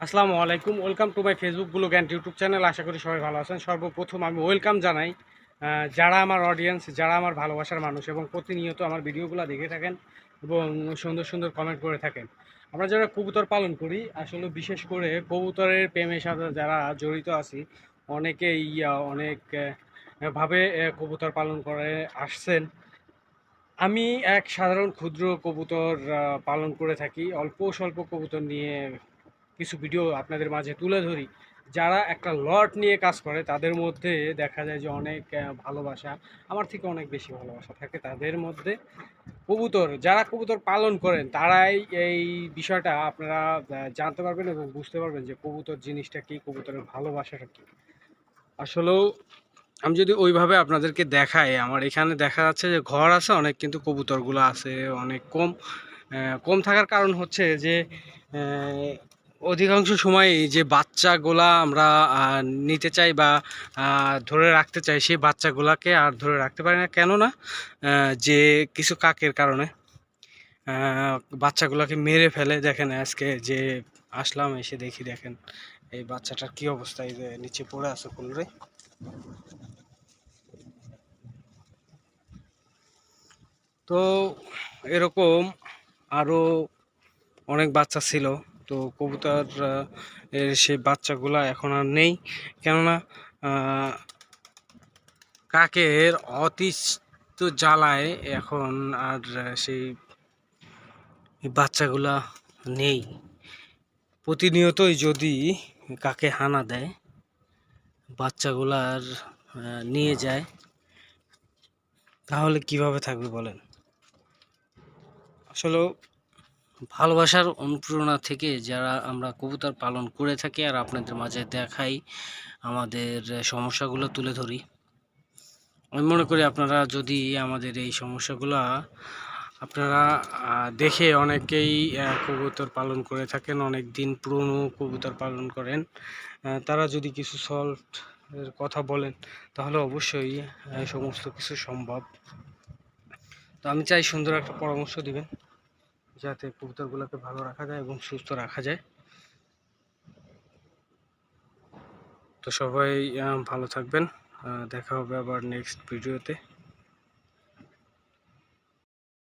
আসসালামু আলাইকুম। Welcome to my Facebook blog and YouTube channel. আশা করি সবাই ভালো আছেন। সর্বপ্রথম আমি ওয়েলকাম জানাই যারা আমার অডিয়েন্স, যারা আমার ভালোবাসার মানুষ এবং প্রতিনিয়ত আমার ভিডিওগুলো দেখে থাকেন এবং সুন্দর সুন্দর কমেন্ট করে থাকেন। আমরা যারা কবুতর পালন করি, আসলে বিশেষ করে কবুতরের প্রেমের সাথে যারা জড়িত আছি, অনেকেই ভাবে কবুতর পালন করে আসছেন। আমি এক সাধারণ ক্ষুদ্র কবুতর পালন করে থাকি। অল্প স্বল্প কবুতর নিয়ে কিছু ভিডিও আপনাদের মাঝে তুলে ধরি। যারা একটা লট নিয়ে কাজ করে তাদের মধ্যে দেখা যায় যে অনেক ভালোবাসা, আমার থেকে অনেক বেশি ভালোবাসা থাকে তাদের মধ্যে। যারা কবুতর পালন করেন তারাই এই বিষয়টা আপনারা জানতে পারবেন এবং বুঝতে পারবেন যে কবুতর জিনিসটা কী, কবুতরের ভালোবাসাটা কী। আসলেও আমি যদি ওইভাবে আপনাদেরকে দেখাই, আমার এখানে দেখা যাচ্ছে যে ঘর আছে অনেক, কিন্তু কবুতরগুলো আছে অনেক কম। কম থাকার কারণ হচ্ছে যে অধিকাংশ সময় এই যে বাচ্চাগুলা আমরা নিতে চাই বা ধরে রাখতে চাই, সেই বাচ্চাগুলাকে আর ধরে রাখতে পারি না। কেননা যে কিছু কাকের কারণে বাচ্চাগুলাকে মেরে ফেলে। দেখেন আজকে যে আসলাম, এসে দেখি দেখেন এই বাচ্চাটার কি অবস্থা, এই যে নিচে পড়ে আছে কোনরে। তো এরকম আরও অনেক বাচ্চা ছিল। তো কবুতর এর সেই বাচ্চাগুলা এখন আর নেই, কেননা কাকের অতিষ্ঠ জ্বালায় এখন আর সেই বাচ্চাগুলা নেই। প্রতিনিয়তই যদি কাকে হানা দেয়, বাচ্চাগুলার নিয়ে যায়, তাহলে কিভাবে থাকবে বলেন। আসলে ভালোবাসার অনুপ্রেরণা থেকে যারা আমরা কবুতর পালন করে থাকি আর আপনাদের মাঝে দেখাই, আমাদের সমস্যাগুলো তুলে ধরি। আমি মনে করি আপনারা যদি আমাদের এই সমস্যাগুলো আপনারা দেখে অনেকেই কবুতর পালন করে থাকেন, অনেক দিন পুরনো কবুতর পালন করেন, তারা যদি কিছু সলভ এর কথা বলেন তাহলে অবশ্যই সমস্ত কিছু সম্ভব। তো আমি চাই সুন্দর একটা পরামর্শ দিবেন যাতে কবুতরগুলোকে ভালো রাখা যায় এবং সুস্থ রাখা যায়। তো সবাই ভালো থাকবেন। দেখা হবে আবার নেক্সট ভিডিওতে।